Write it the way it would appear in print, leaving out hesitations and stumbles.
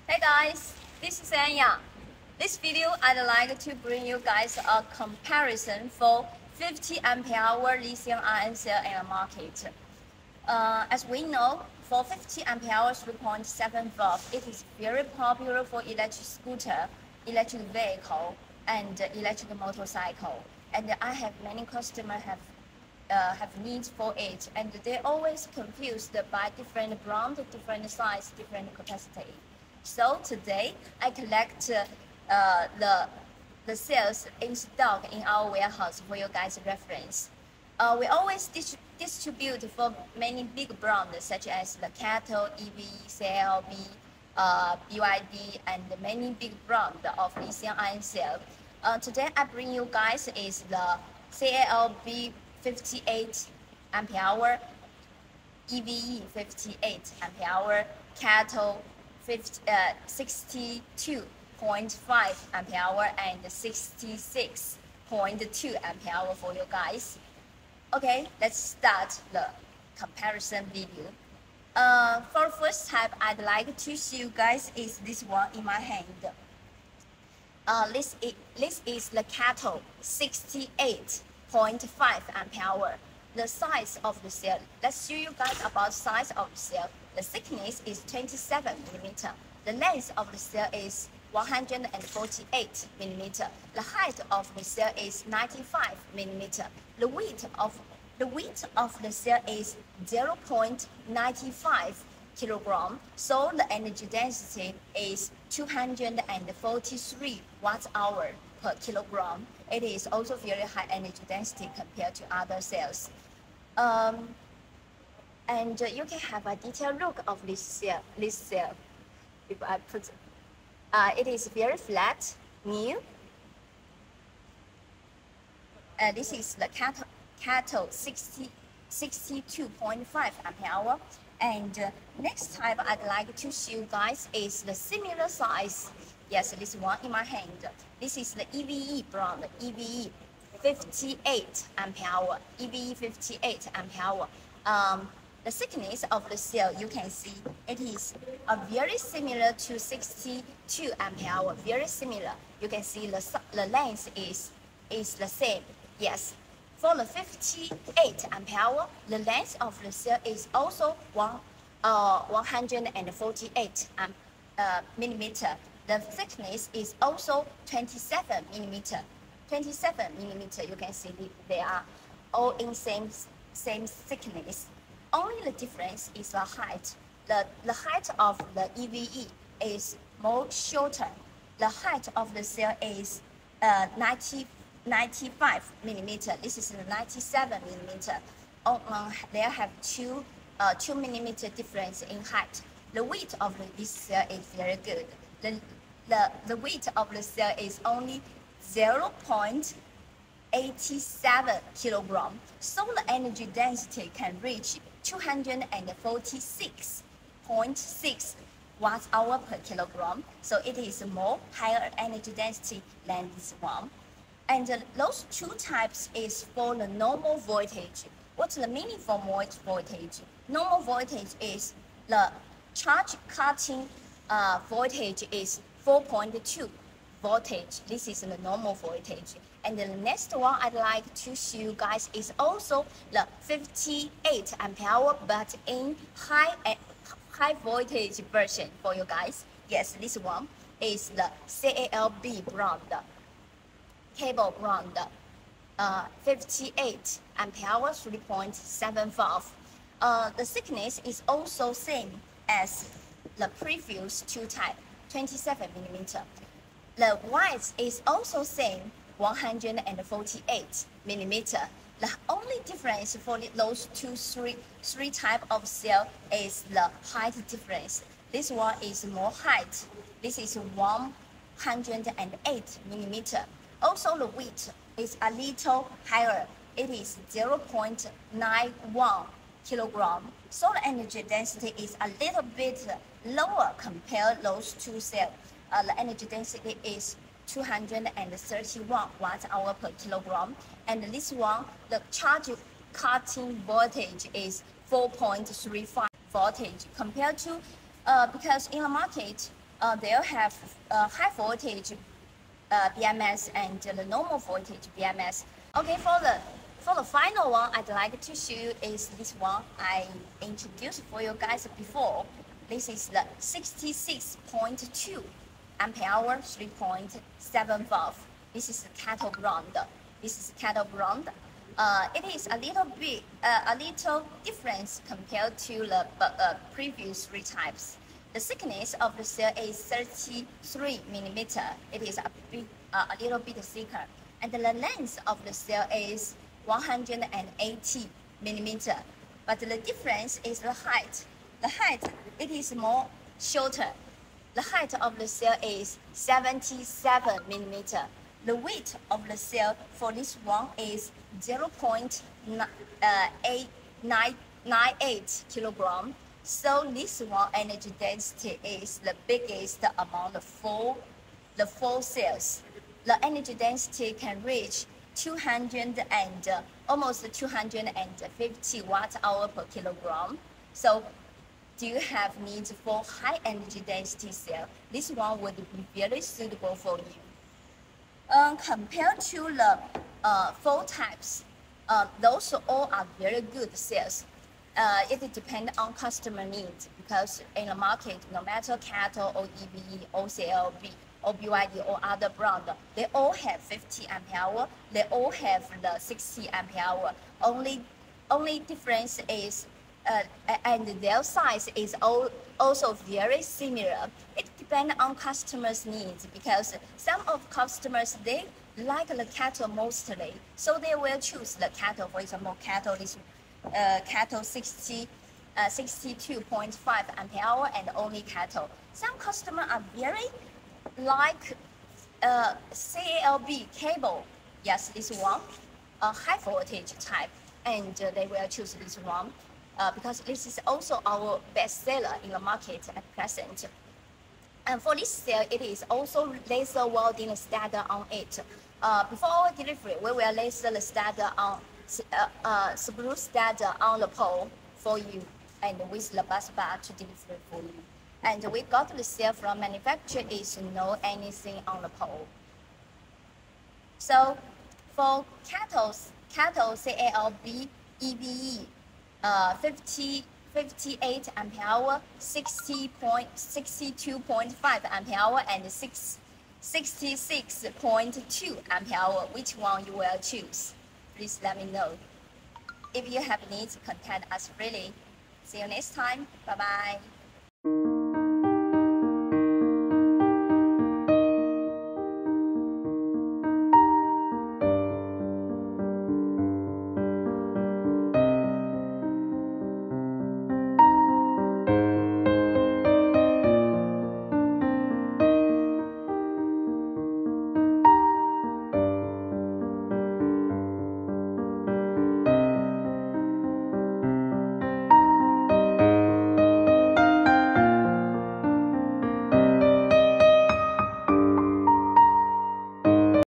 Hey guys, this is Anya. This video I'd like to bring you guys a comparison for 50 ampere hour lithium-ion cell in the market. As we know, for 50 ampere hour 3.7 volt, it is very popular for electric scooter, electric vehicle, and electric motorcycle. And I have many customers have needs for it, and they're always confused by different brand, different size, different capacity. So today I collect the cells in stock in our warehouse for you guys' reference. We always distribute for many big brands such as the CATL EVE CALB, BYD, and many big brands of lithium-ion cell. Today I bring you guys is the CALB 58 ampere hour, EVE 58 ampere hour, CATL 62.5 ampere hour, and 66.2 ampere hour for you guys. Okay, let's start the comparison video. For the first type, I'd like to show you guys is this one in my hand. This is the CATL 68.5 ampere hour. The size of the cell. Let's show you guys about size of the cell. The thickness is 27 mm. The length of the cell is 148 mm. The height of the cell is 95 mm. The weight of the cell is 0.95 kilogram. So the energy density is 243 watt-hour per kilogram. It is also very high energy density compared to other cells. And you can have a detailed look of this cell. If I put, it is very flat, new. This is the CATL 62.5 ampere hour. And next type I'd like to show you guys is the similar size. Yes, this one in my hand. This is the EVE brand, EVE 58 ampere hour, EVE 58 ampere hour. The thickness of the cell, you can see it is very similar to 62 ampere hour, very similar. You can see the length is the same. Yes, for the 58 ampere hour, the length of the cell is also 148 millimeter. The thickness is also 27 millimeter. 27 millimeter. You can see they are all in same thickness. Only the difference is the height. The height of the EVE is more shorter. The height of the cell is 95 millimeter. This is 97 millimeter. They have 2 millimeter difference in height. The weight of this cell is very good. The weight of the cell is only 0.87 kilogram. So the energy density can reach 246.6 watt-hour per kilogram. So it is more higher energy density than this one. And those two types is for the normal voltage. What's the meaning for normal voltage? Normal voltage is the charge cutting voltage is 4.2 voltage. This is the normal voltage. And the next one I'd like to show you guys is also the 58 ampere hour, but in high voltage version for you guys. Yes, this one is the CALB brand, cable brand, 58 ampere hour, 3.7 volt. The thickness is also same as the previous two type, 27 millimeter. The width is also same, 148 millimeter. The only difference for those three type of cell is the height difference. This one is more height. This is 108 millimeter. Also the weight is a little higher. It is 0.91 kilogram. So the energy density is a little bit lower compared those two cells. The energy density is 231 watt-hour per kilogram. And this one, the charge cutting voltage is 4.35 voltage compared to because in the market they'll have high voltage BMS and the normal voltage BMS. Okay, for the final one, I'd like to show you is this one I introduced for you guys before. This is the 66.2 ampere hour, 3.7 volt. This is CATL brand. This is CATL brand. It is a little bit, a little difference compared to the previous three types. The thickness of the cell is 33 millimeter. It is a little bit thicker, and the length of the cell is 180 millimeter. But the difference is the height. The height, it is more shorter. The height of the cell is 77 millimeter. The weight of the cell for this one is 0.898 kilogram. So this one energy density is the biggest among the four cells. The energy density can reach 200 and almost 250 watt-hour per kilogram. So do you have needs for high energy density cell? This one would be very suitable for you. Compared to the four types, those all are very good cells. It depends on customer needs, because in the market, no matter CATL or EVE or CLB or BYD or other brand, they all have 50 ampere hour. They all have the 60 ampere hour. Only difference is, and their size is also very similar. It depends on customers' needs, because some of customers, they like the CATL mostly, so they will choose the CATL. For example, CATL is CATL 62.5 ampere hour and only CATL. Some customers are very like CALB cable. Yes, this one, a high voltage type, and they will choose this one because this is also our best seller in the market at present. And for this cell, it is also laser welding starter on it. Before our delivery, we will laser the starter on screw starter on the pole for you, and with the bus bar to deliver for you. And we got the cell from manufacturer is no anything on the pole. So for CATL CALB EVE 58 ampere hour, 62.5 ampere hour, and 66.2 ampere hour. Which one you will choose? Please let me know. If you have needs, contact us freely. See you next time. Bye bye.